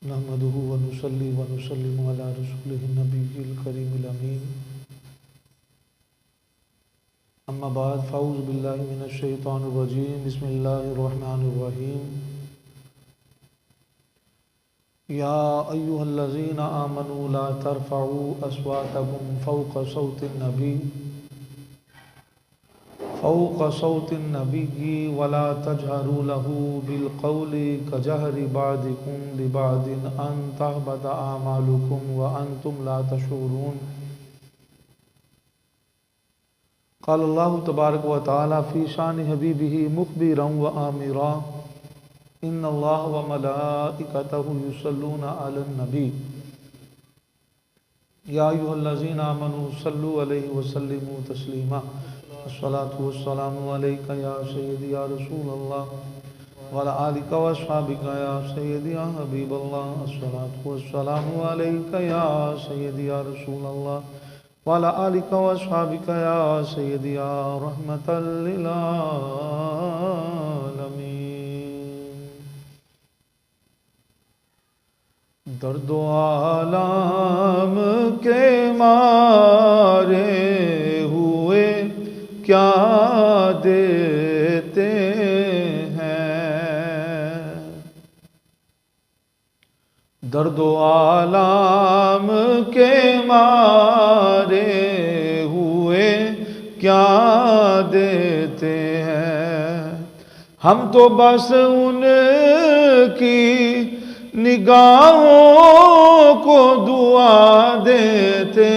نحمده ونصلي ونسلم على رسوله النبي الكريم الأمين أما بعد فأعوذ بالله من الشيطان الرجيم بسم الله الرحمن الرحيم يا أيها الذين آمنوا لا ترفعوا أصواتكم فوق صوت النبي ولا تجهروا له بالقول كجهر بعضكم لبعض أن تحبط أعمالكم وأنتم لا تشعرون قال الله تبارك وتعالى في شان حبيبه مخبرا وآمرا إن الله وملائكته يصلون على النبي يا أيها الذين آمنوا صلوا عليه وسلموا تسليما الصلاة والسلام عليك يا سيدي يا رسول الله وعلى آلك وأصحابك يا سيدي يا حبيب الله الصلاة والسلام عليك يا سيدي يا رسول الله وعلى آلك وأصحابك يا سيدي يا رحمة للعالمين درد و آلام کے مارے ہوئے کیا دیتے ہیں درد و آلام کے مارے ہوئے کیا دیتے ہیں ہم تو بس ان کی نگاہوں کو دعا دیتے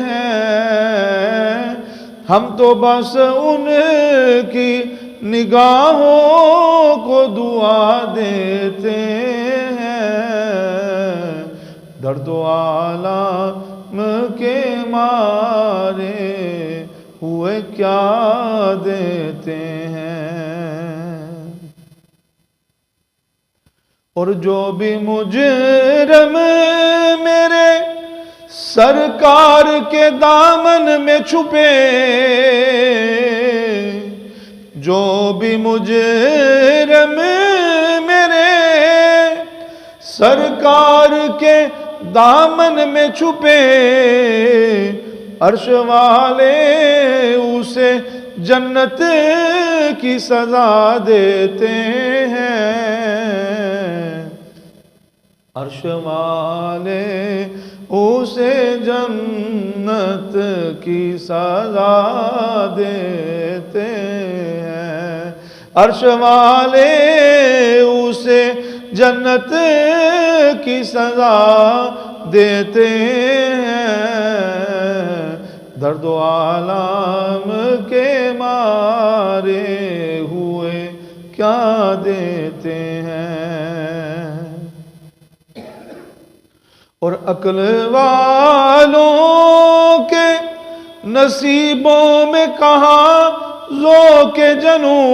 ہیں ہم تو بس ان کی نگاہوں کو دعا دیتے ہیں درد و آلام کے مارے ہوئے کیا دیتے ہیں اور جو بھی مجرم میرے سرکار کے دامن میں چھپے جو بھی مجرم میرے سرکار کے دامن میں چھپے عرش والے اسے جنت کی سزا دیتے ہیں عرش والے اسے جنت کی سزا دیتے ہیں عرش والے اسے جنت کی سزا دیتے ہیں درد و آلام کے مارے ہوئے کیا دیتے ہیں اور عقل والوں کے نصیبوں میں کہاں ذوق جنوں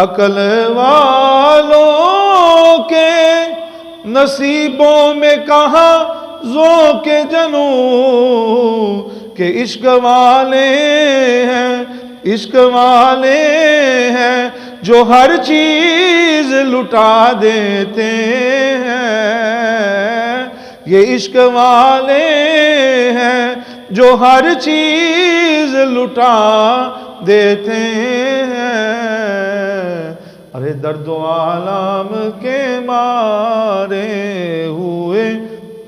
عقل والوں کے نصیبوں میں کہاں ذوق جنوں کہ عشق والے ہیں جو ہر چیز لٹا دیتے ہیں یہ عشق والے ہیں جو ہر چیز لٹا دیتے ہیں ارے درد و آلام کے مارے ہوئے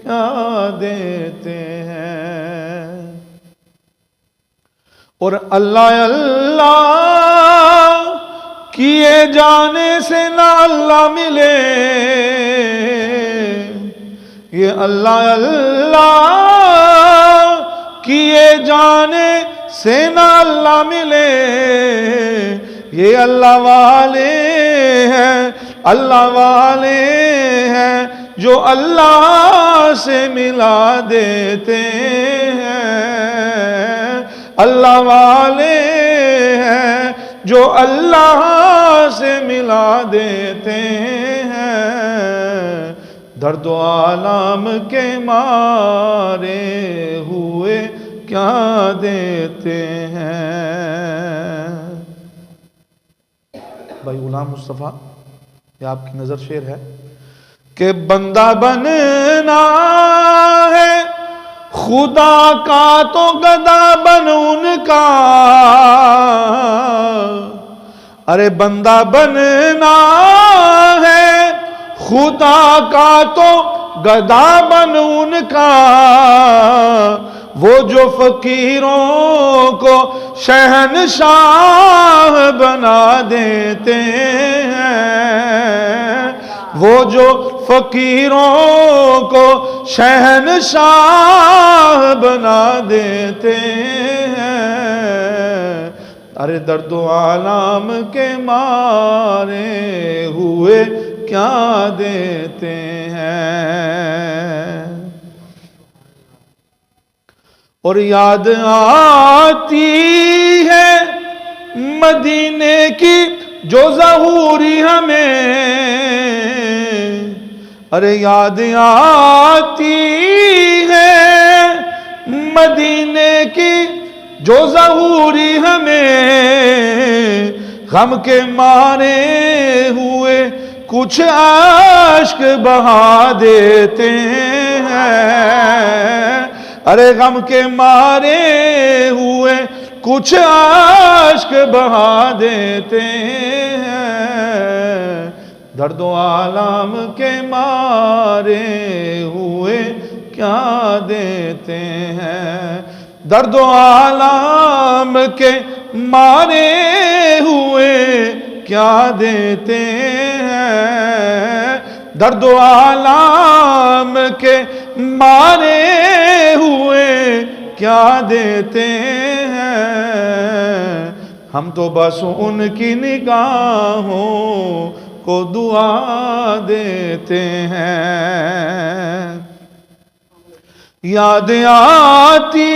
کیا دیتے ہیں اور اللہ اللہ کیے جانے سے نہ اللہ ملے یہ اللہ اللہ کیے جانے سے نہ اللہ ملے یہ اللہ والے ہیں جو اللہ سے ملا دیتے ہیں اللہ والے ہیں جو اللہ سے ملا دیتے ہیں درد و آلام کے مارے ہوئے کیا دیتے ہیں۔ بھائی غلام مصطفیٰ یہ آپ کی نظر شعر ہے کہ بندہ بننا ہے خدا کا تو گدا بن ان کا، ارے بندہ بننا ہے خدا کا تو گدا بن ان کا، وہ جو فقیروں کو شہنشاہ بنا دیتے ہیں، وہ جو فقیروں کو شہنشاہ بنا دیتے ہیں، ارے درد و آلام کے مارے ہوئے کیا دیتے ہیں۔ اور یاد آتی ہے مدینے کی جو ظہوری ہمیں، ارے یاد آتی ہے مدینے کی جو ظہوری ہمیں، غم کے مارے ہوئے کچھ اشک بہا دیتے ہیں، ارے غم کے مارے ہوئے کچھ اشک بہا دیتے ہیں، درد و آلام کے مارے ہوئے کیا دیتے ہیں، درد و آلام کے مارے ہوئے کیا دیتے ہیں، درد و آلام کے مارے ہوئے کیا دیتے ہیں، ہم تو بس ان کی نگاہوں کو دعا دیتے ہیں۔ یاد آتی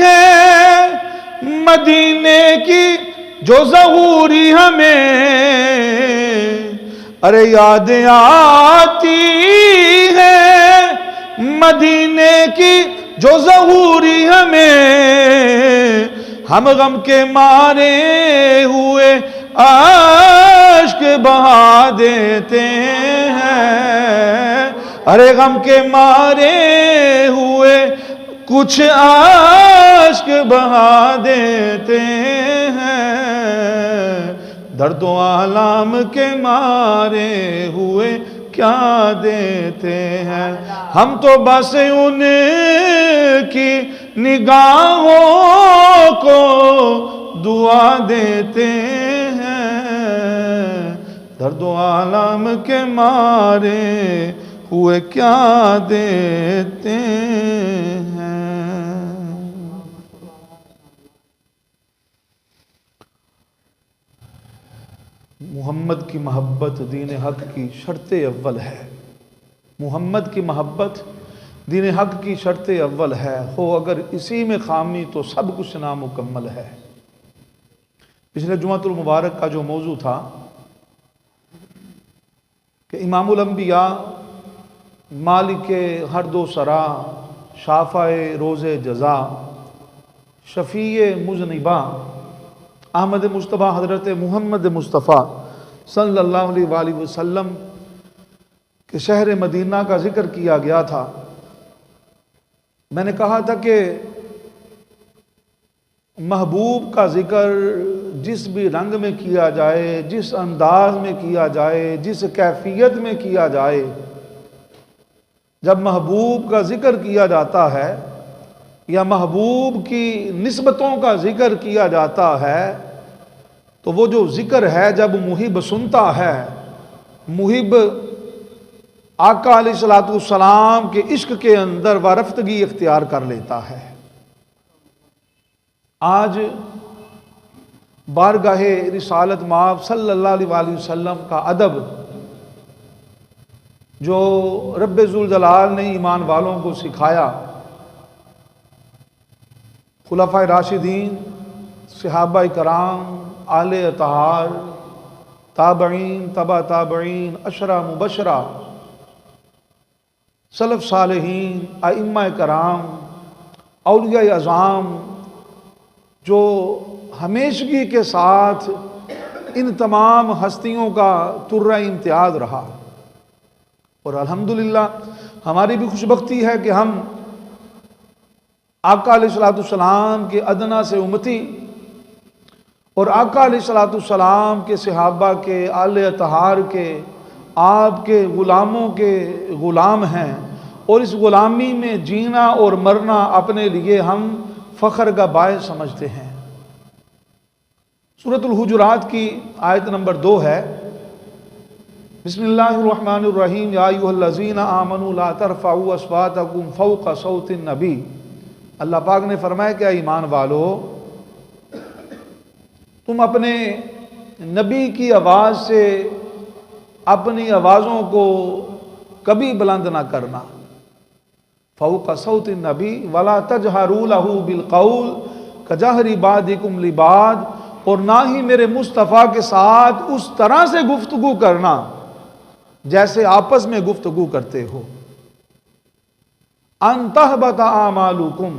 ہے مدینے کی جو ظہوری ہمیں، ارے یاد آتی ہے مدینے کی جو ظہوری ہمیں، ہم غم کے مارے ہوئے اشک بہا دیتے ہیں، ارے غم کے مارے ہوئے کچھ اشک بہا دیتے ہیں، درد و آلام کے مارے ہوئے کیا دیتے ہیں، ہم تو بس ان کی نگاہوں کو دعا دیتے ہیں، درد و آلام کے مارے ہوئے کیا دیتے ہیں۔ محمد کی محبت دین حق کی شرط اول ہے، محمد کی محبت دین حق کی شرط اول ہے، ہو اگر اسی میں خامی تو سب کچھ نامکمل ہے۔ پچھلے جمعۃ المبارک کا جو موضوع تھا کہ امام الانبیاء، مالک ہر دو سرا، شافع روز جزا، شفیع مذنبا، احمد مصطفیٰ حضرت محمد مصطفیٰ صلی اللہ علیہ وآلہ وسلم کے شہر مدینہ کا ذکر کیا گیا تھا۔ میں نے کہا تھا کہ محبوب کا ذکر جس بھی رنگ میں کیا جائے، جس انداز میں کیا جائے، جس کیفیت میں کیا جائے، جب محبوب کا ذکر کیا جاتا ہے یا محبوب کی نسبتوں کا ذکر کیا جاتا ہے، تو وہ جو ذکر ہے جب محب سنتا ہے، محب آقا علیہ السلام کے عشق کے اندر وارفتگی اختیار کر لیتا ہے۔ آج بارگاہ رسالت مآب صلی اللہ علیہ وآلہ وسلم کا ادب جو رب ذوالجلال نے ایمان والوں کو سکھایا، خلفائے راشدین، صحابہ کرام، آل اطہار، تابعین، تبع تابعین، عشرہ مبشرہ، سلف صالحین، ائمہ کرام، اولیاء اعظام، جو ہمیشگی کے ساتھ ان تمام ہستیوں کا ترہ امتیاز رہا۔ اور الحمدللہ ہماری بھی خوش بختی ہے کہ ہم آقا علیہ السلام کے ادنا سے امتی اور آقا علیہ السلام کے صحابہ کے آل اطہار کے آپ کے غلاموں کے غلام ہیں، اور اس غلامی میں جینا اور مرنا اپنے لیے ہم فخر کا باعث سمجھتے ہیں۔ سورۃ الحجرات کی آیت نمبر 2 ہے، بسم اللہ الرحمن الرحیم، یا ایھا الذین آمنوا لا ترفعوا اصواتکم فوق صوت النبی۔ اللہ پاک نے فرمایا کہ اے ایمان والو، تم اپنے نبی کی آواز سے اپنی آوازوں کو کبھی بلند نہ کرنا۔ فوق صوت النبی ولا تجہروا لہ بالقول کجہر بعضکم لبعض، اور نہ ہی میرے مصطفیٰ کے ساتھ اس طرح سے گفتگو کرنا جیسے آپس میں گفتگو کرتے ہو۔ ان تحبط اعمالکم،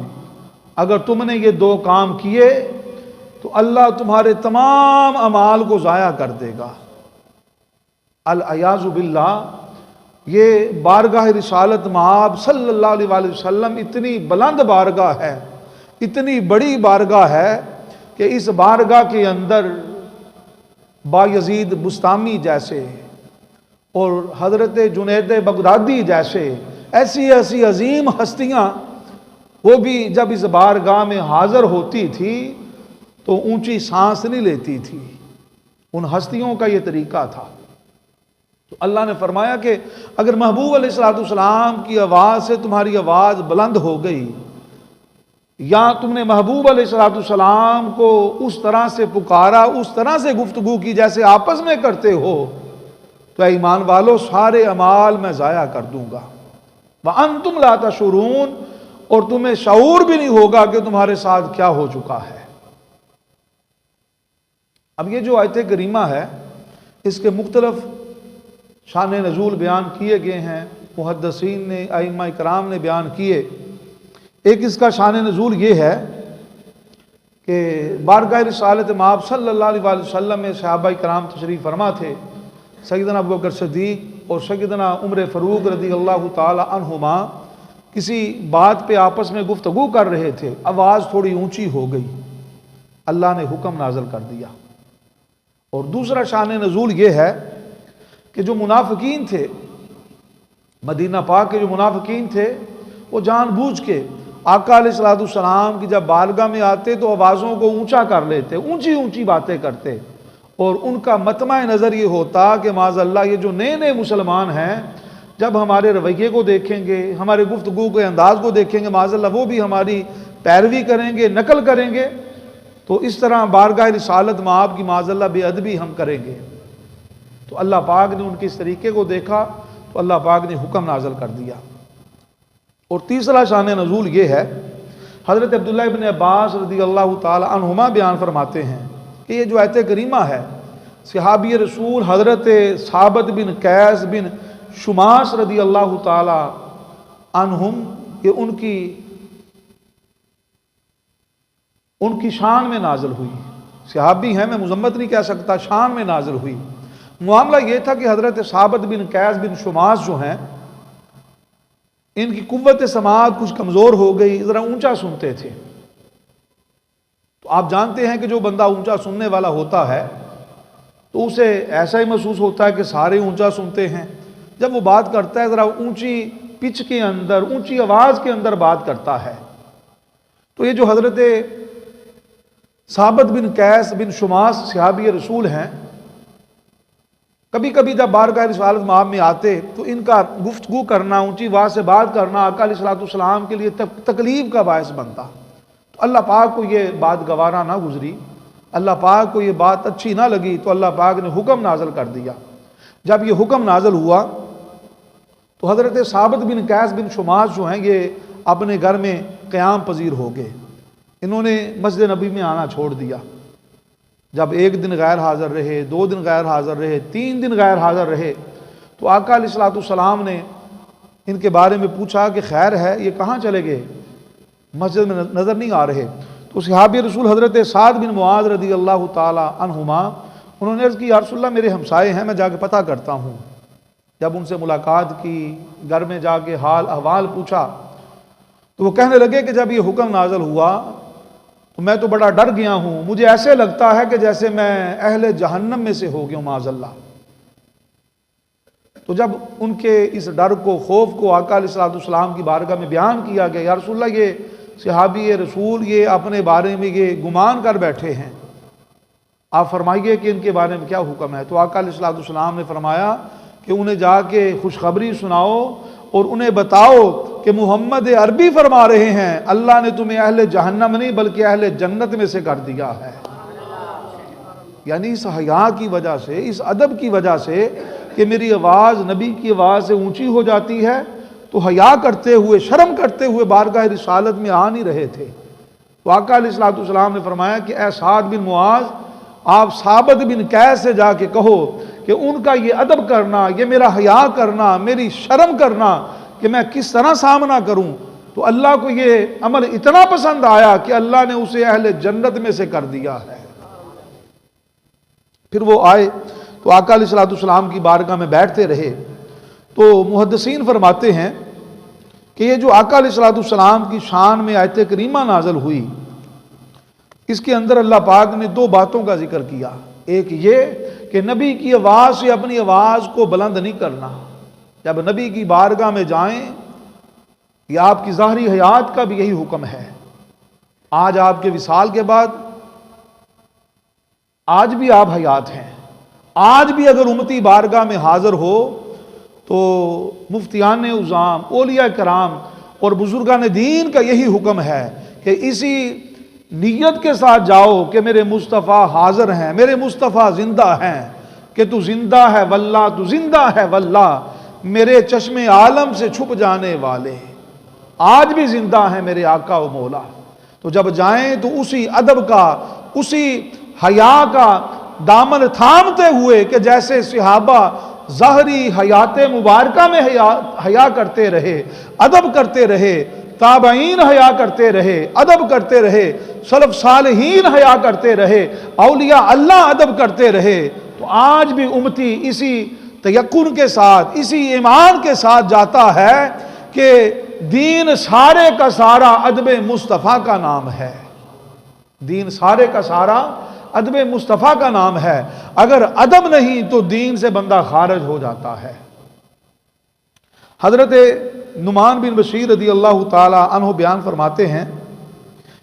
اگر تم نے یہ 2 کام کیے تو اللہ تمہارے تمام اعمال کو ضائع کر دے گا۔ العیاذ باللہ، یہ بارگاہ رسالت مآب صلی اللہ علیہ وآلہ وسلم اتنی بلند بارگاہ ہے، اتنی بڑی بارگاہ ہے کہ اس بارگاہ کے اندر بایزید بستامی جیسے اور حضرت جنید بغدادی جیسے ایسی ایسی عظیم ہستیاں، وہ بھی جب اس بارگاہ میں حاضر ہوتی تھی تو اونچی سانس نہیں لیتی تھی۔ ان ہستیوں کا یہ طریقہ تھا۔ تو اللہ نے فرمایا کہ اگر محبوب علیہ السلام کی آواز سے تمہاری آواز بلند ہو گئی، یا تم نے محبوب علیہ السلام کو اس طرح سے پکارا، اس طرح سے گفتگو کی جیسے آپس میں کرتے ہو، تو اے ایمان والو سارے اعمال میں ضائع کر دوں گا۔ وَأَنْتُمْ لَا تَشْعُرُونَ، اور تمہیں شعور بھی نہیں ہوگا کہ تمہارے ساتھ کیا ہو چکا ہے۔ اب یہ جو آیت کریمہ ہے، اس کے مختلف شان نزول بیان کیے گئے ہیں، محدثین نے، ائمہ کرام نے بیان کیے۔ ایک اس کا شان نزول یہ ہے کہ بارگاہ رسالت مآب صلی اللہ علیہ وآلہ وسلم میں صحابہ کرام تشریف فرما تھے۔ سیدنا ابوبکر صدیق اور سیدنا عمر فاروق رضی اللہ تعالی عنہما کسی بات پہ آپس میں گفتگو کر رہے تھے، آواز تھوڑی اونچی ہو گئی، اللہ نے حکم نازل کر دیا۔ اور دوسرا شان نزول یہ ہے کہ جو منافقین تھے، مدینہ پاک کے جو منافقین تھے، وہ جان بوجھ کے آقا علیہ السلام کی جب بارگاہ میں آتے تو آوازوں کو اونچا کر لیتے، اونچی اونچی باتیں کرتے، اور ان کا مطمع نظر یہ ہوتا کہ معاذ اللہ یہ جو نئے نئے مسلمان ہیں، جب ہمارے رویے کو دیکھیں گے، ہمارے گفتگو کے انداز کو دیکھیں گے، معاذ اللہ وہ بھی ہماری پیروی کریں گے، نقل کریں گے، تو اس طرح بارگاہ رسالت مآب کی معاذ اللہ بے ادبی ہم کریں گے۔ تو اللہ پاک نے ان کے اس طریقے کو دیکھا تو اللہ پاک نے حکم نازل کر دیا۔ اور تیسرا شان نزول یہ ہے، حضرت عبداللہ ابن عباس رضی اللہ تعالی عنہما بیان فرماتے ہیں کہ یہ جو آیت کریمہ ہے، صحابی رسول حضرت ثابت بن قیس بن شماس رضی اللہ تعالی عنہم، یہ ان کی شان میں نازل ہوئی۔ صحابی ہیں، میں مذمت نہیں کہہ سکتا، شان میں نازل ہوئی۔ معاملہ یہ تھا کہ حضرت ثابت بن قیس بن شماس جو ہیں، ان کی قوت سماعت کچھ کمزور ہو گئی، ذرا اونچا سنتے تھے۔ تو آپ جانتے ہیں کہ جو بندہ اونچا سننے والا ہوتا ہے تو اسے ایسا ہی محسوس ہوتا ہے کہ سارے اونچا سنتے ہیں۔ جب وہ بات کرتا ہے ذرا اونچی پچ کے اندر، اونچی آواز کے اندر بات کرتا ہے۔ تو یہ جو حضرت ثابت بن قیس بن شماس صحابی رسول ہیں، کبھی کبھی جب بارگاہ رسالت مآب میں آتے تو ان کا گفتگو کرنا، اونچی آواز سے بات کرنا آقا علیہ السلام کے لیے تکلیف کا باعث بنتا۔ تو اللہ پاک کو یہ بات گوارا نہ گزری، اللہ پاک کو یہ بات اچھی نہ لگی، تو اللہ پاک نے حکم نازل کر دیا۔ جب یہ حکم نازل ہوا تو حضرت ثابت بن قیس بن شماس جو ہیں، یہ اپنے گھر میں قیام پذیر ہو گئے۔ انہوں نے مسجد نبی میں آنا چھوڑ دیا۔ جب 1 دن غیر حاضر رہے، 2 دن غیر حاضر رہے، 3 دن غیر حاضر رہے، تو آقا علیہ السلام نے ان کے بارے میں پوچھا کہ خیر ہے، یہ کہاں چلے گئے، مسجد میں نظر نہیں آ رہے۔ تو صحابی رسول حضرت سعد بن معاذ رضی اللہ تعالی عنہما، انہوں نے عرض کی یا رسول اللہ میرے ہمسائے ہیں، میں جا کے پتہ کرتا ہوں۔ جب ان سے ملاقات کی، گھر میں جا کے حال احوال پوچھا، تو وہ کہنے لگے کہ جب یہ حکم نازل ہوا تو میں تو بڑا ڈر گیا ہوں، مجھے ایسے لگتا ہے کہ جیسے میں اہل جہنم میں سے ہو گیا ہوں معاذ اللہ۔ تو جب ان کے اس ڈر کو، خوف کو آقا علیہ الصلوۃ والسلام کی بارگاہ میں بیان کیا گیا، یا رسول اللہ یہ صحابی رسول یہ اپنے بارے میں یہ گمان کر بیٹھے ہیں، آپ فرمائیے کہ ان کے بارے میں کیا حکم ہے۔ تو آقا علیہ الصلوۃ والسلام نے فرمایا کہ انہیں جا کے خوشخبری سناؤ اور انہیں بتاؤ کہ محمد عربی فرما رہے ہیں اللہ نے تمہیں اہل جہنم نہیں بلکہ اہل جنت میں سے کر دیا ہے۔ یعنی اس حیا کی وجہ سے، اس ادب کی وجہ سے کہ میری آواز نبی کی آواز سے اونچی ہو جاتی ہے، تو حیا کرتے ہوئے، شرم کرتے ہوئے بارگاہ رسالت میں آ نہیں رہے تھے۔ تو آقا علیہ الصلوۃ والسلام نے فرمایا کہ اے سعد بن معاذ، آپ ثابت بن قیس سے جا کے کہو کہ ان کا یہ ادب کرنا، یہ میرا حیا کرنا، میری شرم کرنا کہ میں کس طرح سامنا کروں، تو اللہ کو یہ عمل اتنا پسند آیا کہ اللہ نے اسے اہل جنت میں سے کر دیا ہے۔ پھر وہ آئے تو آقا علیہ الصلوۃ والسلام کی بارگاہ میں بیٹھتے رہے۔ تو محدثین فرماتے ہیں کہ یہ جو آقا علیہ الصلوۃ والسلام کی شان میں آیت کریمہ نازل ہوئی، اس کے اندر اللہ پاک نے دو باتوں کا ذکر کیا۔ ایک یہ کہ نبی کی آواز سے اپنی آواز کو بلند نہیں کرنا، جب نبی کی بارگاہ میں جائیں، یہ آپ کی ظاہری حیات کا بھی یہی حکم ہے۔ آج آپ کے وصال کے بعد آج بھی آپ حیات ہیں، آج بھی اگر امتی بارگاہ میں حاضر ہو تو مفتیان اعظام، اولیاء کرام اور بزرگان دین کا یہی حکم ہے کہ اسی نیت کے ساتھ جاؤ کہ میرے مصطفیٰ حاضر ہیں، میرے مصطفیٰ زندہ ہیں، کہ تو زندہ ہے واللہ، تو زندہ ہے واللہ، میرے چشم عالم سے چھپ جانے والے آج بھی زندہ ہیں میرے آقا و مولا۔ تو جب جائیں تو اسی ادب کا، اسی حیا کا دامن تھامتے ہوئے کہ جیسے صحابہ ظاہری حیات مبارکہ میں حیا کرتے رہے، ادب کرتے رہے، تابعین حیا کرتے رہے، ادب کرتے رہے، سلف صالحین حیا کرتے رہے، اولیاء اللہ ادب کرتے رہے، تو آج بھی امتی اسی تیقن کے ساتھ، اسی ایمان کے ساتھ جاتا ہے کہ دین سارے کا سارا ادب مصطفیٰ کا نام ہے۔ دین سارے کا سارا ادب مصطفیٰ کا نام ہے۔ اگر ادب نہیں تو دین سے بندہ خارج ہو جاتا ہے۔ حضرت نعمان بن بشیر رضی اللہ تعالی عنہ بیان فرماتے ہیں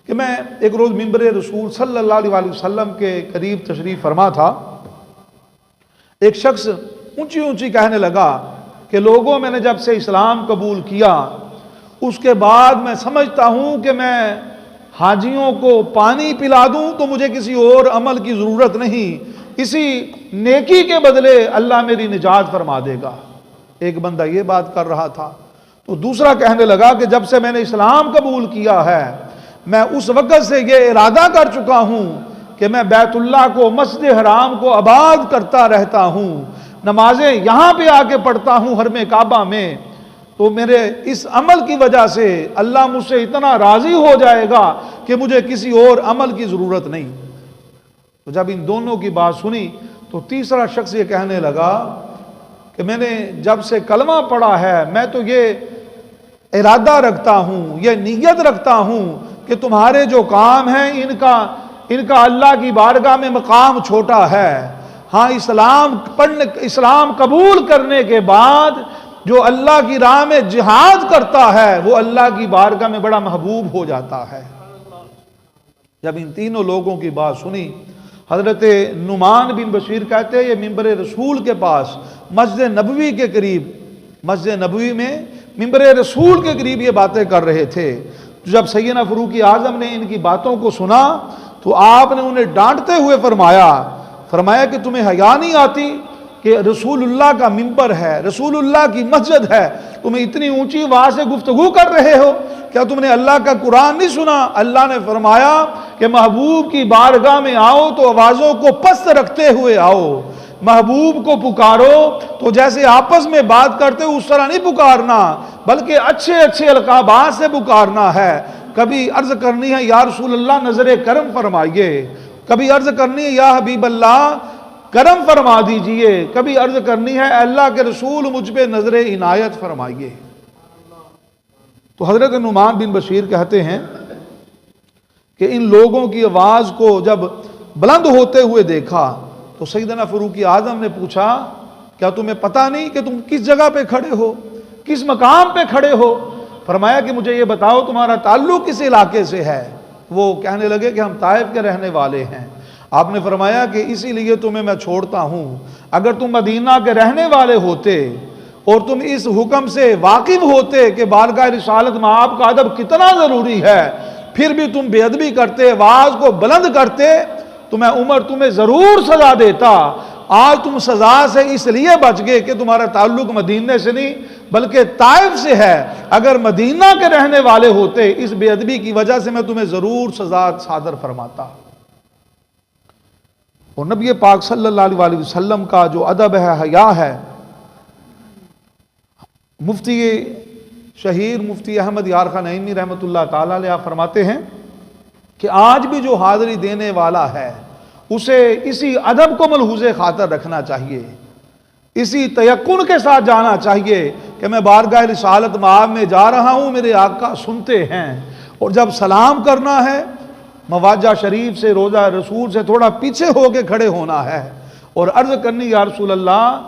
کہ میں ایک روز منبر رسول صلی اللہ علیہ وسلم کے قریب تشریف فرما تھا۔ ایک شخص اونچی اونچی کہنے لگا کہ لوگوں، میں نے جب سے اسلام قبول کیا اس کے بعد میں سمجھتا ہوں کہ میں حاجیوں کو پانی پلا دوں تو مجھے کسی اور عمل کی ضرورت نہیں، اسی نیکی کے بدلے اللہ میری نجات فرما دے گا۔ ایک بندہ یہ بات کر رہا تھا، تو دوسرا کہنے لگا کہ جب سے میں نے اسلام قبول کیا ہے میں اس وقت سے یہ ارادہ کر چکا ہوں کہ میں بیت اللہ کو، مسجد حرام کو آباد کرتا رہتا ہوں، نمازیں یہاں پہ آ کے پڑھتا ہوں حرم کعبہ میں، تو میرے اس عمل کی وجہ سے اللہ مجھ سے اتنا راضی ہو جائے گا کہ مجھے کسی اور عمل کی ضرورت نہیں۔ تو جب ان دونوں کی بات سنی تو تیسرا شخص یہ کہنے لگا کہ میں نے جب سے کلمہ پڑھا ہے میں تو یہ ارادہ رکھتا ہوں، یہ نیت رکھتا ہوں کہ تمہارے جو کام ہیں ان کا اللہ کی بارگاہ میں مقام چھوٹا ہے، ہاں اسلام قبول کرنے کے بعد جو اللہ کی راہ میں جہاد کرتا ہے وہ اللہ کی بارگاہ میں بڑا محبوب ہو جاتا ہے۔ جب ان تینوں لوگوں کی بات سنی، حضرت نعمان بن بشیر کہتے ہیں یہ منبر رسول کے پاس مسجد نبوی کے قریب، مسجد نبوی میں منبر رسول کے قریب یہ باتیں کر رہے تھے۔ جب سیدنا فاروق اعظم نے ان کی باتوں کو سنا تو آپ نے انہیں ڈانٹتے ہوئے فرمایا کہ تمہیں حیا نہیں آتی کہ رسول اللہ کا منبر ہے، رسول اللہ کی مسجد ہے، تمہیں اتنی اونچی آواز سے گفتگو کر رہے ہو، کیا تم نے اللہ کا قرآن نہیں سنا؟ اللہ نے فرمایا کہ محبوب کی بارگاہ میں آؤ تو آوازوں کو پست رکھتے ہوئے آؤ، محبوب کو پکارو تو جیسے آپس میں بات کرتے اس طرح نہیں پکارنا بلکہ اچھے اچھے القابات سے پکارنا ہے۔ کبھی عرض کرنی ہے یا رسول اللہ نظر کرم فرمائیے، کبھی عرض کرنی ہے یا حبیب اللہ کرم فرما دیجئے، کبھی عرض کرنی ہے اللہ کے رسول مجھ پہ نظر عنایت فرمائیے۔ تو حضرت نعمان بن بشیر کہتے ہیں کہ ان لوگوں کی آواز کو جب بلند ہوتے ہوئے دیکھا تو سیدنا فاروق اعظم نے پوچھا کیا تمہیں پتہ نہیں کہ تم کس جگہ پہ کھڑے ہو، کس مقام پہ کھڑے ہو؟ فرمایا کہ مجھے یہ بتاؤ تمہارا تعلق کس علاقے سے ہے؟ وہ کہنے لگے کہ ہم طائف کے رہنے والے ہیں۔ آپ نے فرمایا کہ اسی لیے تمہیں میں چھوڑتا ہوں، اگر تم مدینہ کے رہنے والے ہوتے اور تم اس حکم سے واقف ہوتے کہ بارگاہ رسالت میں آپ کا ادب کتنا ضروری ہے، پھر بھی تم بے ادبی کرتے، آواز کو بلند کرتے، تو میں عمر تمہیں ضرور سزا دیتا۔ آج تم سزا سے اس لیے بچ گئے کہ تمہارا تعلق مدینے سے نہیں بلکہ طائف سے ہے، اگر مدینہ کے رہنے والے ہوتے اس بے ادبی کی وجہ سے میں تمہیں ضرور سزا صادر فرماتا۔ اور نبی پاک صلی اللہ علیہ وسلم کا جو ادب ہے، حیا ہے، مفتی شہیر مفتی احمد یار خان نعیمی رحمۃ اللہ تعالی علیہ فرماتے ہیں کہ آج بھی جو حاضری دینے والا ہے اسے اسی ادب کو ملحوظ خاطر رکھنا چاہیے، اسی تیقن کے ساتھ جانا چاہیے کہ میں بارگاہ رسالت مآب میں جا رہا ہوں، میرے آقا سنتے ہیں، اور جب سلام کرنا ہے مواجہ شریف سے، روضہ رسول سے تھوڑا پیچھے ہو کے کھڑے ہونا ہے اور عرض کرنی یا رسول اللہ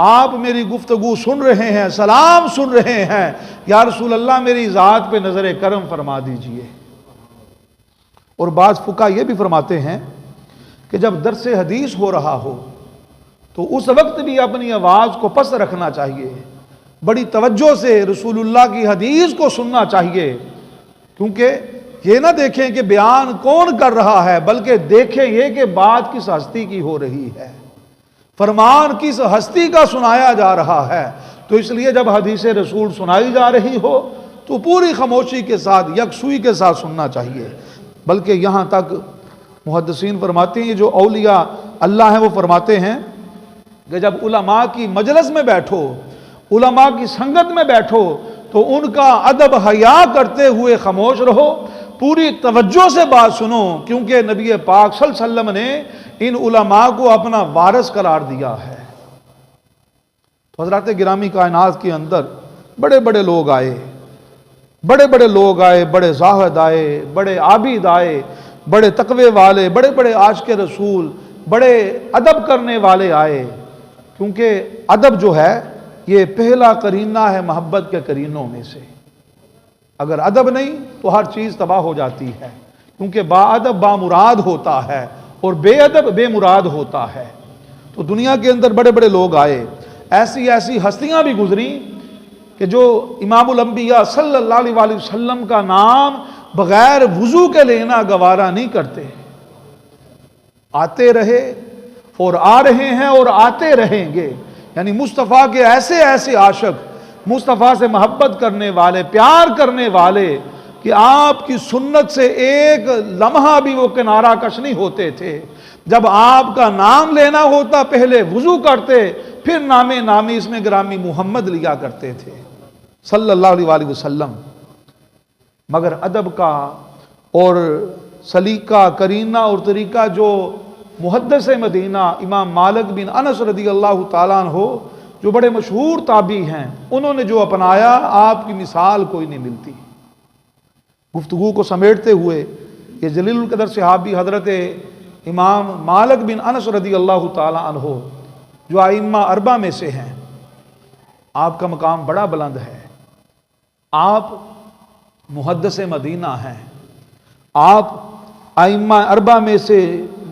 آپ میری گفتگو سن رہے ہیں، سلام سن رہے ہیں، یا رسول اللہ میری ذات پہ نظر کرم فرما دیجئے۔ اور بعض فقہا یہ بھی فرماتے ہیں کہ جب درس حدیث ہو رہا ہو تو اس وقت بھی اپنی آواز کو پست رکھنا چاہیے، بڑی توجہ سے رسول اللہ کی حدیث کو سننا چاہیے، کیونکہ یہ نہ دیکھیں کہ بیان کون کر رہا ہے بلکہ دیکھیں یہ کہ بات کس ہستی کی ہو رہی ہے، فرمان کس ہستی کا سنایا جا رہا ہے۔ تو اس لیے جب حدیث رسول سنائی جا رہی ہو تو پوری خاموشی کے ساتھ، یکسوئی کے ساتھ سننا چاہیے۔ بلکہ یہاں تک محدثین فرماتے ہیں جو اولیاء اللہ ہیں وہ فرماتے ہیں کہ جب علماء کی مجلس میں بیٹھو، علماء کی سنگت میں بیٹھو تو ان کا ادب حیا کرتے ہوئے خاموش رہو، پوری توجہ سے بات سنو، کیونکہ نبی پاک صلی اللہ علیہ وسلم نے ان علماء کو اپنا وارث قرار دیا ہے۔ تو حضرات گرامی کائنات کے اندر بڑے بڑے لوگ آئے، بڑے زاہد آئے، بڑے عابد آئے، بڑے تقوی والے، بڑے بڑے عاشق رسول، بڑے ادب کرنے والے آئے، کیونکہ ادب جو ہے یہ پہلا قرینہ ہے محبت کے قرینوں میں سے۔ اگر ادب نہیں تو ہر چیز تباہ ہو جاتی ہے، کیونکہ با ادب با مراد ہوتا ہے اور بے ادب بے مراد ہوتا ہے۔ تو دنیا کے اندر بڑے بڑے لوگ آئے، ایسی ایسی ہستیاں بھی گزری کہ جو امام الانبیاء صلی اللہ علیہ وسلم کا نام بغیر وضو کے لینا گوارا نہیں کرتے، آتے رہے اور آ رہے ہیں اور آتے رہیں گے، یعنی مصطفیٰ کے ایسے ایسے عاشق، مصطفیٰ سے محبت کرنے والے، پیار کرنے والے کہ آپ کی سنت سے ایک لمحہ بھی وہ کنارہ کش نہیں ہوتے تھے۔ جب آپ کا نام لینا ہوتا پہلے وضو کرتے، پھر نامی اس میں گرامی محمد لیا کرتے تھے صلی اللہ علیہ وسلم۔ مگر ادب کا اور سلیقہ، قرینہ اور طریقہ جو محدث مدینہ امام مالک بن انس رضی اللہ تعالیٰ عنہ جو بڑے مشہور تابعی ہیں، انہوں نے جو اپنایا آپ کی مثال کوئی نہیں ملتی۔ گفتگو کو سمیٹتے ہوئے یہ جلیل القدر صحابی حضرت امام مالک بن انس رضی اللہ تعالیٰ عنہ جو ائمہ اربعہ میں سے ہیں، آپ کا مقام بڑا بلند ہے، آپ محدث مدینہ ہیں، آپ ائمہ اربعہ میں سے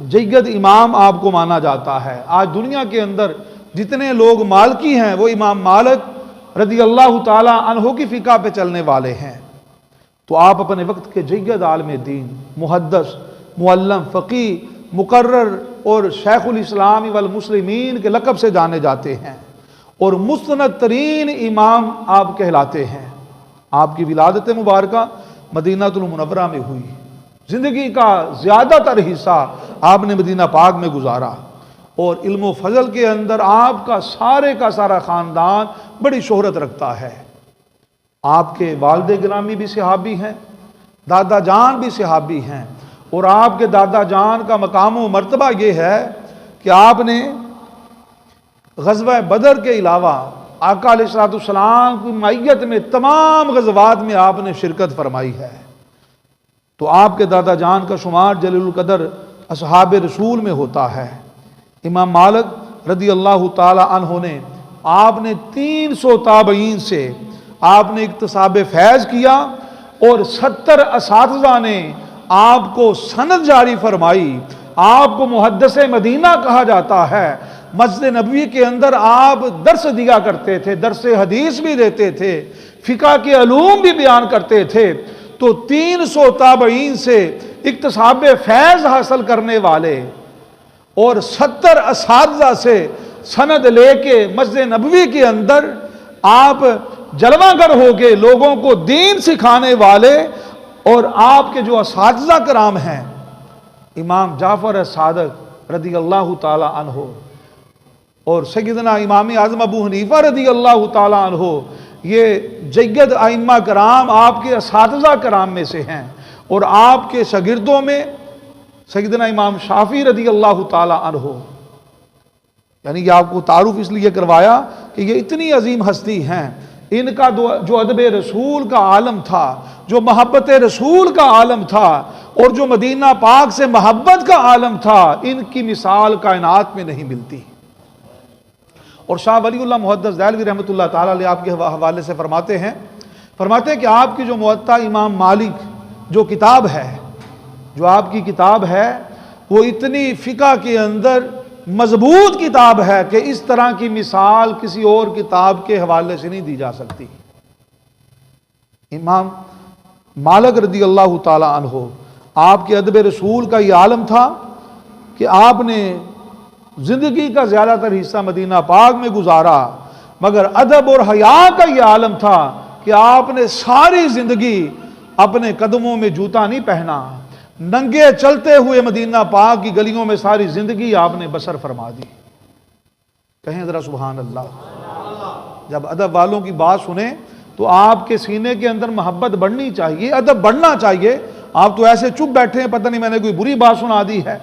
جید امام آپ کو مانا جاتا ہے۔ آج دنیا کے اندر جتنے لوگ مالکی ہیں وہ امام مالک رضی اللہ تعالی عنہ کی فقہ پہ چلنے والے ہیں۔ تو آپ اپنے وقت کے جید عالم دین، محدث، معلم، فقیہ، مقرر اور شیخ الاسلام والمسلمین کے لقب سے جانے جاتے ہیں، اور مستند ترین امام آپ کہلاتے ہیں۔ آپ کی ولادت مبارکہ مدینہ المنورہ میں ہوئی، زندگی کا زیادہ تر حصہ آپ نے مدینہ پاک میں گزارا، اور علم و فضل کے اندر آپ کا سارا خاندان بڑی شہرت رکھتا ہے۔ آپ کے والد گرامی بھی صحابی ہیں، دادا جان بھی صحابی ہیں، اور آپ کے دادا جان کا مقام و مرتبہ یہ ہے کہ آپ نے غزوہ بدر کے علاوہ آقا علیہ الصلوۃ والسلام کی معیت میں تمام غزوات میں آپ نے شرکت فرمائی ہے، تو آپ کے دادا جان کا شمار جلیل القدر اصحاب رسول میں ہوتا ہے۔ امام مالک رضی اللہ تعالی عنہ نے آپ نے 300 تابعین سے آپ نے اکتساب فیض کیا، اور 70 اساتذہ نے آپ کو سند جاری فرمائی۔ آپ کو محدث مدینہ کہا جاتا ہے۔ مسجد نبوی کے اندر آپ درس دیا کرتے تھے، درس حدیث بھی دیتے تھے، فقہ کے علوم بھی بیان کرتے تھے۔ تو 300 تابعین سے اکتساب فیض حاصل کرنے والے اور 70 اساتذہ سے سند لے کے مسجد نبوی کے اندر آپ جلوہ گر ہو کے لوگوں کو دین سکھانے والے، اور آپ کے جو اساتذہ کرام ہیں امام جعفر صادق رضی اللہ تعالی عنہ اور سیدنا امام اعظم ابو حنیفہ رضی اللہ تعالی عنہ، یہ جید ائمہ کرام آپ کے اساتذہ کرام میں سے ہیں، اور آپ کے شاگردوں میں سیدنا امام شافعی رضی اللہ تعالی عنہ، یعنی یہ آپ کو تعارف اس لیے کروایا کہ یہ اتنی عظیم ہستی ہیں۔ ان کا جو ادب رسول کا عالم تھا، جو محبت رسول کا عالم تھا، اور جو مدینہ پاک سے محبت کا عالم تھا، ان کی مثال کائنات میں نہیں ملتی۔ اور شاہ ولی اللہ محدث دہلوی رحمۃ اللہ تعالی علیہ آپ کے حوالے سے فرماتے ہیں کہ آپ کی جو موطا امام مالک جو کتاب ہے، جو آپ کی کتاب ہے، وہ اتنی فقہ کے اندر مضبوط کتاب ہے کہ اس طرح کی مثال کسی اور کتاب کے حوالے سے نہیں دی جا سکتی۔ امام مالک رضی اللہ تعالی عنہ، آپ کے ادب رسول کا یہ عالم تھا کہ آپ نے زندگی کا زیادہ تر حصہ مدینہ پاک میں گزارا، مگر ادب اور حیا کا یہ عالم تھا کہ آپ نے ساری زندگی اپنے قدموں میں جوتا نہیں پہنا، ننگے چلتے ہوئے مدینہ پاک کی گلیوں میں ساری زندگی آپ نے بسر فرما دی۔ کہیں ذرا سبحان اللہ۔ جب ادب والوں کی بات سنیں تو آپ کے سینے کے اندر محبت بڑھنی چاہیے، ادب بڑھنا چاہیے۔ آپ تو ایسے چپ بیٹھے ہیں، پتہ نہیں میں نے کوئی بری بات سنا دی ہے۔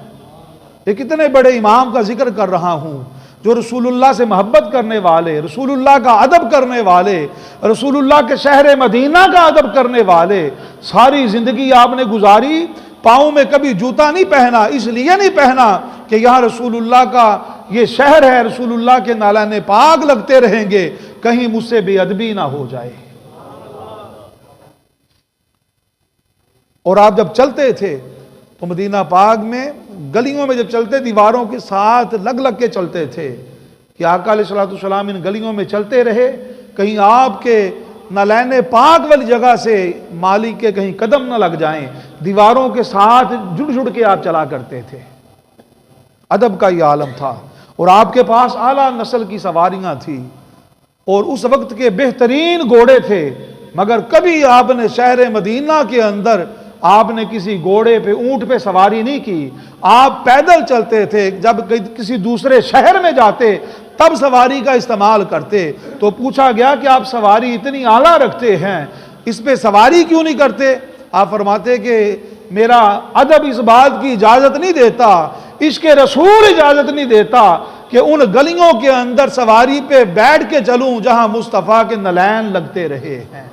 ایک اتنے بڑے امام کا ذکر کر رہا ہوں جو رسول اللہ سے محبت کرنے والے، رسول اللہ کا ادب کرنے والے، رسول اللہ کے شہر مدینہ کا ادب کرنے والے، ساری زندگی آپ نے گزاری، پاؤں میں کبھی جوتا نہیں پہنا، اس لیے نہیں پہنا کہ یہاں رسول اللہ کا یہ شہر ہے، رسول اللہ کے نالان پاک لگتے رہیں گے، کہیں مجھ سے بے ادبی نہ ہو جائے۔ اور آپ جب چلتے تھے تو مدینہ پاک میں گلیوں میں جب چلتے دیواروں کے ساتھ لگ لگ کے چلتے تھے کہ آقا علیہ الصلوۃ والسلام ان گلیوں میں چلتے رہے، کہیں آپ کے نالین پاک والی جگہ سے مالک کے کہیں قدم نہ لگ جائیں، دیواروں کے ساتھ جڑ جڑ کے آپ چلا کرتے تھے۔ ادب کا یہ عالم تھا، اور آپ کے پاس اعلیٰ نسل کی سواریاں تھیں، اور اس وقت کے بہترین گھوڑے تھے، مگر کبھی آپ نے شہر مدینہ کے اندر آپ نے کسی گھوڑے پہ، اونٹ پہ سواری نہیں کی، آپ پیدل چلتے تھے۔ جب کسی دوسرے شہر میں جاتے تب سواری کا استعمال کرتے، تو پوچھا گیا کہ آپ سواری اتنی اعلیٰ رکھتے ہیں، اس پہ سواری کیوں نہیں کرتے؟ آپ فرماتے کہ میرا ادب اس بات کی اجازت نہیں دیتا، عشق رسول اجازت نہیں دیتا کہ ان گلیوں کے اندر سواری پہ بیٹھ کے چلوں جہاں مصطفیٰ کے نلین لگتے رہے ہیں،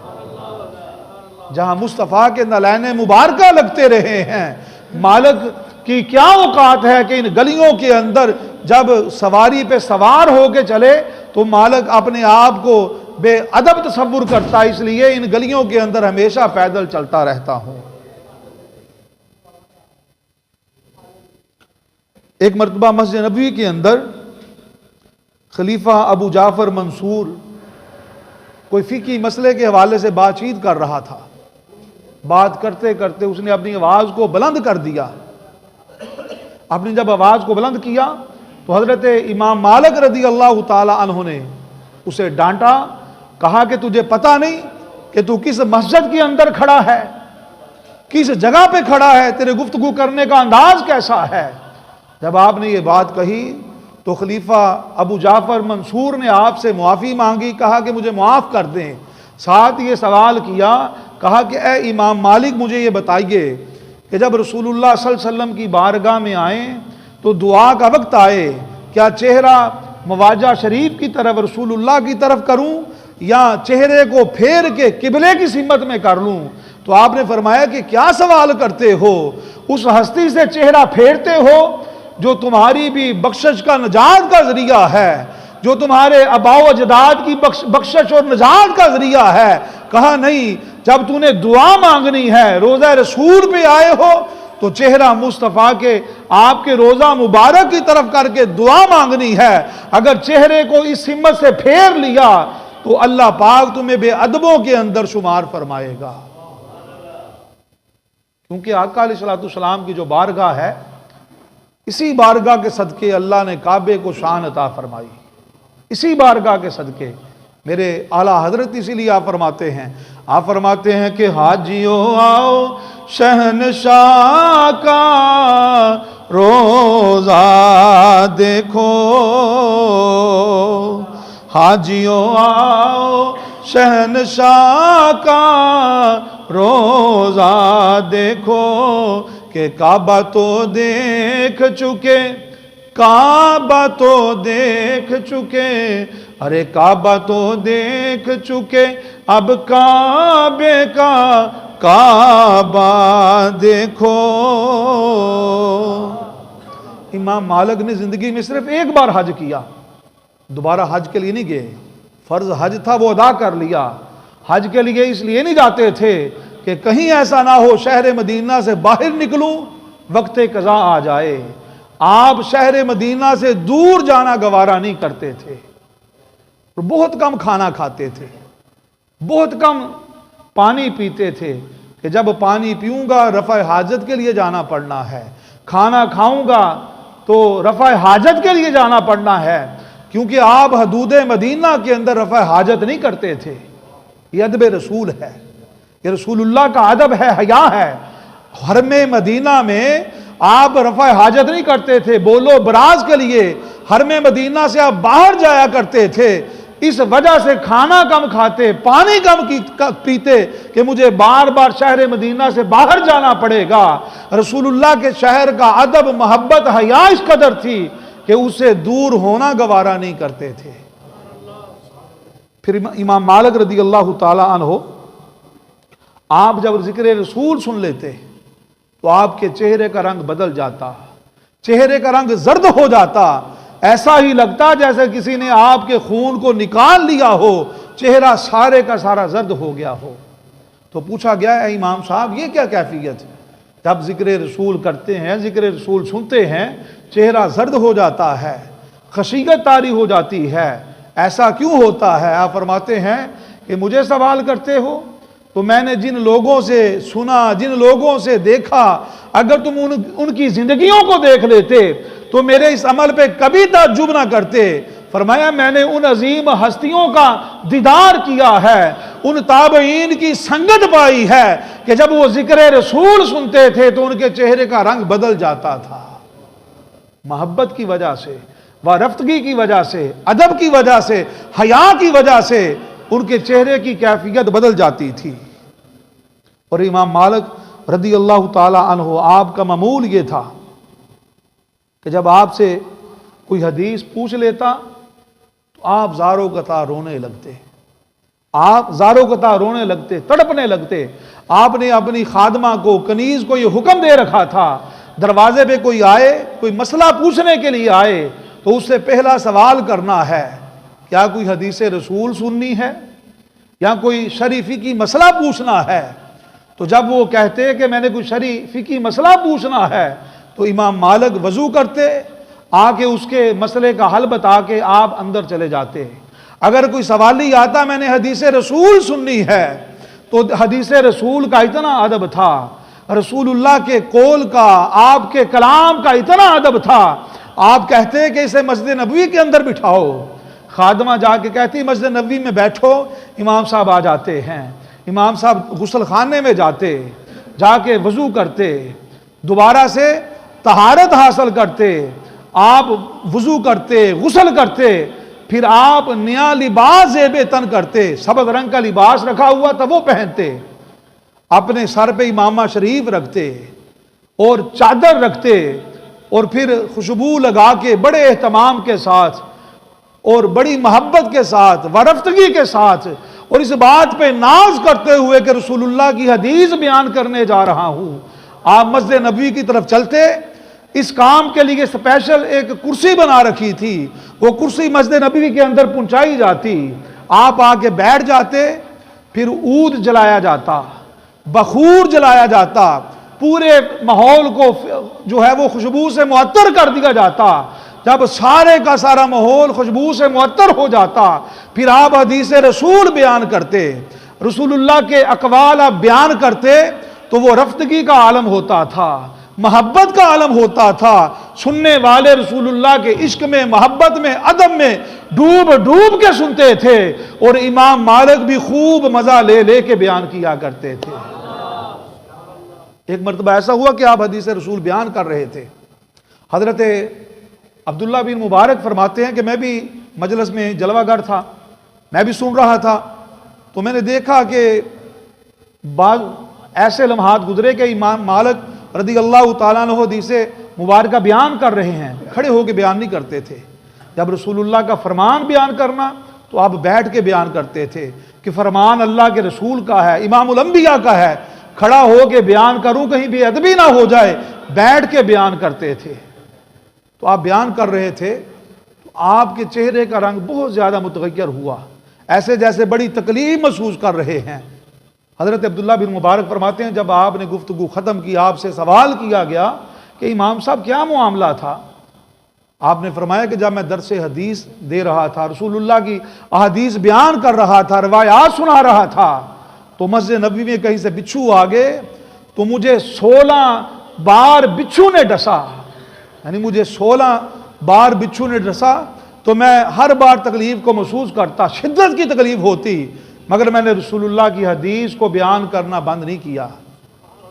جہاں مصطفیٰ کے نلین مبارکہ لگتے رہے ہیں۔ مالک کی کیا اوقات ہے کہ ان گلیوں کے اندر جب سواری پہ سوار ہو کے چلے تو مالک اپنے آپ کو بے ادب تصور کرتا، اس لیے ان گلیوں کے اندر ہمیشہ پیدل چلتا رہتا ہوں۔ ایک مرتبہ مسجد نبوی کے اندر خلیفہ ابو جعفر منصور کوئی فقہی مسئلے کے حوالے سے بات چیت کر رہا تھا، بات کرتے کرتے اس نے اپنی آواز کو بلند کر دیا۔ اپنی جب آواز کو بلند کیا تو حضرت امام مالک رضی اللہ تعالی عنہ نے اسے ڈانٹا، کہا کہ تجھے پتہ نہیں کہ تو کس مسجد کے اندر کھڑا ہے، کس جگہ پہ کھڑا ہے، تیرے گفتگو کرنے کا انداز کیسا ہے؟ جب آپ نے یہ بات کہی تو خلیفہ ابو جعفر منصور نے آپ سے معافی مانگی، کہا کہ مجھے معاف کر دیں، ساتھ یہ سوال کیا، کہا کہ اے امام مالک مجھے یہ بتائیے کہ جب رسول اللہ صلی اللہ علیہ وسلم کی بارگاہ میں آئیں تو دعا کا وقت آئے کیا چہرہ مواجہ شریف کی طرف رسول اللہ کی طرف کروں یا چہرے کو پھیر کے قبلے کی سمت میں کر لوں؟ تو آپ نے فرمایا کہ کیا سوال کرتے ہو؟ اس ہستی سے چہرہ پھیرتے ہو جو تمہاری بھی بخشش کا نجات کا ذریعہ ہے، جو تمہارے آباء و اجداد کی بخشش اور نجات کا ذریعہ ہے؟ کہا نہیں، جب تو نے دعا مانگنی ہے، روزہ رسول پہ آئے ہو تو چہرہ مصطفیٰ کے آپ کے روزہ مبارک کی طرف کر کے دعا مانگنی ہے۔ اگر چہرے کو اس ہمت سے پھیر لیا تو اللہ پاک تمہیں بے ادبوں کے اندر شمار فرمائے گا، کیونکہ آقا علیہ الصلوۃ والسلام کی جو بارگاہ ہے، اسی بارگاہ کے صدقے اللہ نے کعبے کو شان عطا فرمائی، اسی بارگاہ کے صدقے۔ میرے اعلیٰ حضرت اسی لیے آپ فرماتے ہیں کہ حاجیوں آؤ شہنشاہ کا روزہ دیکھو، حاجیوں آؤ شہنشاہ کا روزہ دیکھو، کہ کعبہ تو دیکھ چکے، کعبہ تو دیکھ چکے، ارے کعبہ تو دیکھ چکے، اب کعبے کا کعبہ دیکھو۔ امام مالک نے زندگی میں صرف ایک بار حج کیا، دوبارہ حج کے لیے نہیں گئے۔ فرض حج تھا وہ ادا کر لیا، حج کے لیے اس لیے نہیں جاتے تھے کہ کہیں ایسا نہ ہو شہر مدینہ سے باہر نکلوں وقت قضا آ جائے۔ آپ شہر مدینہ سے دور جانا گوارا نہیں کرتے تھے، بہت کم کھانا کھاتے تھے، بہت کم پانی پیتے تھے، کہ جب پانی پیوں گا رفع حاجت کے لیے جانا پڑنا ہے، کھانا کھاؤں گا تو رفع حاجت کے لیے جانا پڑنا ہے، کیونکہ آپ حدود مدینہ کے اندر رفع حاجت نہیں کرتے تھے۔ یہ ادب رسول ہے، یہ رسول اللہ کا ادب ہے، حیا ہے۔ حرم مدینہ میں آپ رفع حاجت نہیں کرتے تھے، بولو براز کے لیے حرم مدینہ سے آپ باہر جایا کرتے تھے، اس وجہ سے کھانا کم کھاتے، پانی کم پیتے کہ مجھے بار بار شہر مدینہ سے باہر جانا پڑے گا۔ رسول اللہ کے شہر کا ادب، محبت، حیا اس قدر تھی کہ اس سے دور ہونا گوارا نہیں کرتے تھے۔ پھر امام مالک رضی اللہ تعالی عنہ، آپ جب ذکر رسول سن لیتے تو آپ کے چہرے کا رنگ بدل جاتا، چہرے کا رنگ زرد ہو جاتا، ایسا ہی لگتا جیسے کسی نے آپ کے خون کو نکال لیا ہو، چہرہ سارے کا سارا زرد ہو گیا ہو۔ تو پوچھا گیا اے امام صاحب یہ کیا کیفیت ہے؟ جب ذکر رسول کرتے ہیں، ذکر رسول سنتے ہیں، چہرہ زرد ہو جاتا ہے، خشیت طاری ہو جاتی ہے، ایسا کیوں ہوتا ہے؟ آپ فرماتے ہیں کہ مجھے سوال کرتے ہو تو میں نے جن لوگوں سے سنا، جن لوگوں سے دیکھا، اگر تم ان کی زندگیوں کو دیکھ لیتے تو میرے اس عمل پہ کبھی تعجب نہ کرتے۔ فرمایا میں نے ان عظیم ہستیوں کا دیدار کیا ہے، ان تابعین کی سنگت پائی ہے کہ جب وہ ذکر رسول سنتے تھے تو ان کے چہرے کا رنگ بدل جاتا تھا، محبت کی وجہ سے، وارفتگی کی وجہ سے، ادب کی وجہ سے، حیا کی وجہ سے ان کے چہرے کی کیفیت بدل جاتی تھی۔ اور امام مالک رضی اللہ تعالی عنہ، آپ کا معمول یہ تھا کہ جب آپ سے کوئی حدیث پوچھ لیتا تو آپ زاروں قطع رونے لگتے، آپ زاروں قطع رونے لگتے، تڑپنے لگتے۔ آپ نے اپنی خادمہ کو، کنیز کو یہ حکم دے رکھا تھا، دروازے پہ کوئی آئے، کوئی مسئلہ پوچھنے کے لیے آئے تو اس سے پہلا سوال کرنا ہے کیا کوئی حدیث رسول سننی ہے یا کوئی شرعی فقہی مسئلہ پوچھنا ہے؟ تو جب وہ کہتے کہ میں نے کوئی شرعی فقہی مسئلہ پوچھنا ہے تو امام مالک وضو کرتے، آ کے اس کے مسئلے کا حل بتا کے آپ اندر چلے جاتے۔ اگر کوئی سوالی آتا میں نے حدیث رسول سننی ہے تو حدیث رسول کا اتنا ادب تھا، رسول اللہ کے قول کا، آپ کے کلام کا اتنا ادب تھا، آپ کہتے کہ اسے مسجد نبوی کے اندر بٹھاؤ، خادمہ جا کے کہتی مسجد نبوی میں بیٹھو، امام صاحب آ جاتے ہیں، امام صاحب غسل خانے میں جاتے، جا کے وضو کرتے، دوبارہ سے طہارت حاصل کرتے، آپ وضو کرتے، غسل کرتے، پھر آپ نیا لباس زیب تن کرتے، سبز رنگ کا لباس رکھا ہوا تھا وہ پہنتے، اپنے سر پہ امامہ شریف رکھتے اور چادر رکھتے اور پھر خوشبو لگا کے بڑے اہتمام کے ساتھ اور بڑی محبت کے ساتھ ورفتگی کے ساتھ اور اس بات پہ ناز کرتے ہوئے کہ رسول اللہ کی حدیث بیان کرنے جا رہا ہوں، آپ مسجد نبوی کی طرف چلتے۔ اس کام کے لیے اسپیشل ایک کرسی بنا رکھی تھی، وہ کرسی مسجد نبوی کے اندر پہنچائی جاتی، آپ آ کے بیٹھ جاتے، پھر عود جلایا جاتا، بخور جلایا جاتا، پورے ماحول کو جو ہے وہ خوشبو سے معطر کر دیا جاتا۔ جب سارے کا سارا ماحول خوشبو سے معطر ہو جاتا، پھر آپ حدیث رسول بیان کرتے، رسول اللہ کے اقوال آپ بیان کرتے، تو وہ رفتگی کا عالم ہوتا تھا، محبت کا عالم ہوتا تھا۔ سننے والے رسول اللہ کے عشق میں، محبت میں، ادب میں ڈوب ڈوب کے سنتے تھے، اور امام مالک بھی خوب مزہ لے لے کے بیان کیا کرتے تھے۔ ایک مرتبہ ایسا ہوا کہ آپ حدیث رسول بیان کر رہے تھے، حضرت عبداللہ بن مبارک فرماتے ہیں کہ میں بھی مجلس میں جلوہ گر تھا، میں بھی سن رہا تھا، تو میں نے دیکھا کہ بعض ایسے لمحات گزرے کہ امام مالک رضی اللہ تعالیٰ عنہ حدیث مبارکہ بیان کر رہے ہیں، کھڑے ہو کے بیان نہیں کرتے تھے۔ جب رسول اللہ کا فرمان بیان کرنا تو آپ بیٹھ کے بیان کرتے تھے کہ فرمان اللہ کے رسول کا ہے، امام الانبیاء کا ہے، کھڑا ہو کے بیان کروں کہیں بے ادبی نہ ہو جائے، بیٹھ کے بیان کرتے تھے۔ تو آپ بیان کر رہے تھے تو آپ کے چہرے کا رنگ بہت زیادہ متغیر ہوا، ایسے جیسے بڑی تکلیف محسوس کر رہے ہیں۔ حضرت عبداللہ بن مبارک فرماتے ہیں جب آپ نے گفتگو ختم کی، آپ سے سوال کیا گیا کہ امام صاحب کیا معاملہ تھا؟ آپ نے فرمایا کہ جب میں درس حدیث دے رہا تھا، رسول اللہ کی احادیث بیان کر رہا تھا، روایات سنا رہا تھا، تو مسجد نبوی میں کہیں سے بچھو آگے، تو مجھے 16 بار بچھو نے ڈسا، یعنی مجھے 16 بار بچھو نے ڈسا، تو میں ہر بار تکلیف کو محسوس کرتا، شدت کی تکلیف ہوتی، مگر میں نے رسول اللہ کی حدیث کو بیان کرنا بند نہیں کیا۔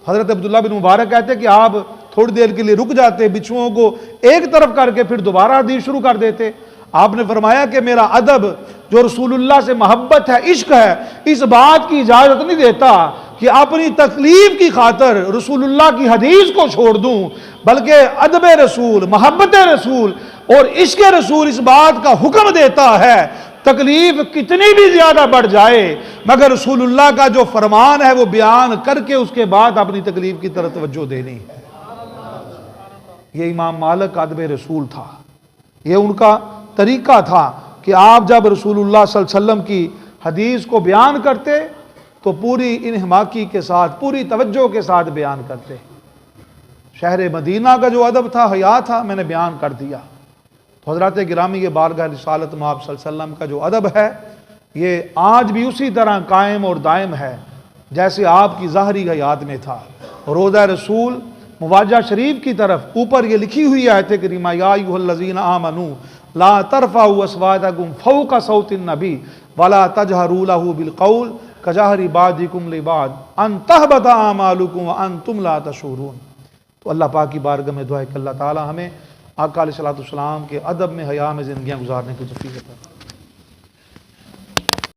حضرت عبداللہ بن مبارک کہتے کہ آپ تھوڑی دیر کے لیے رک جاتے، بچھوؤں کو ایک طرف کر کے پھر دوبارہ حدیث شروع کر دیتے۔ آپ نے فرمایا کہ میرا ادب جو رسول اللہ سے محبت ہے، عشق ہے، اس بات کی اجازت نہیں دیتا کہ اپنی تکلیف کی خاطر رسول اللہ کی حدیث کو چھوڑ دوں، بلکہ ادب رسول، محبت رسول اور عشق رسول اس بات کا حکم دیتا ہے، تکلیف کتنی بھی زیادہ بڑھ جائے مگر رسول اللہ کا جو فرمان ہے وہ بیان کر کے اس کے بعد اپنی تکلیف کی طرف توجہ دینی ہے۔ یہ امام مالک کا ادب رسول تھا، یہ ان کا طریقہ تھا کہ آپ جب رسول اللہ صلی اللہ علیہ وسلم کی حدیث کو بیان کرتے تو پوری انہماکی کے ساتھ، پوری توجہ کے ساتھ بیان کرتے۔ شہر مدینہ کا جو ادب تھا، حیا تھا، میں نے بیان کر دیا۔ تو حضرات گرامی کے بارگاہ رسالت میں آپ صلی اللہ علیہ وسلم کا جو ادب ہے یہ آج بھی اسی طرح قائم اور دائم ہے جیسے آپ کی ظاہری حیات میں تھا۔ روضہ رسول مواجہ شریف کی طرف اوپر یہ لکھی ہوئی آیت کریمہ، یا ایھا الذین آمنوا لا ترفعوا اصواتکم فوق صوت النبی ولا تجہروا لہ بالقول کجہر بعضکم لبعض ان تحبط اعمالکم وانتم لا تشعرون۔ تو اللہ پاک کی بارگاہ میں دعا ہے کہ اللہ تعالی ہمیں آقا علیہ الصلوۃ والسلام کے ادب میں، حیا میں زندگیاں گزارنے کی توفیق عطا فرمائے۔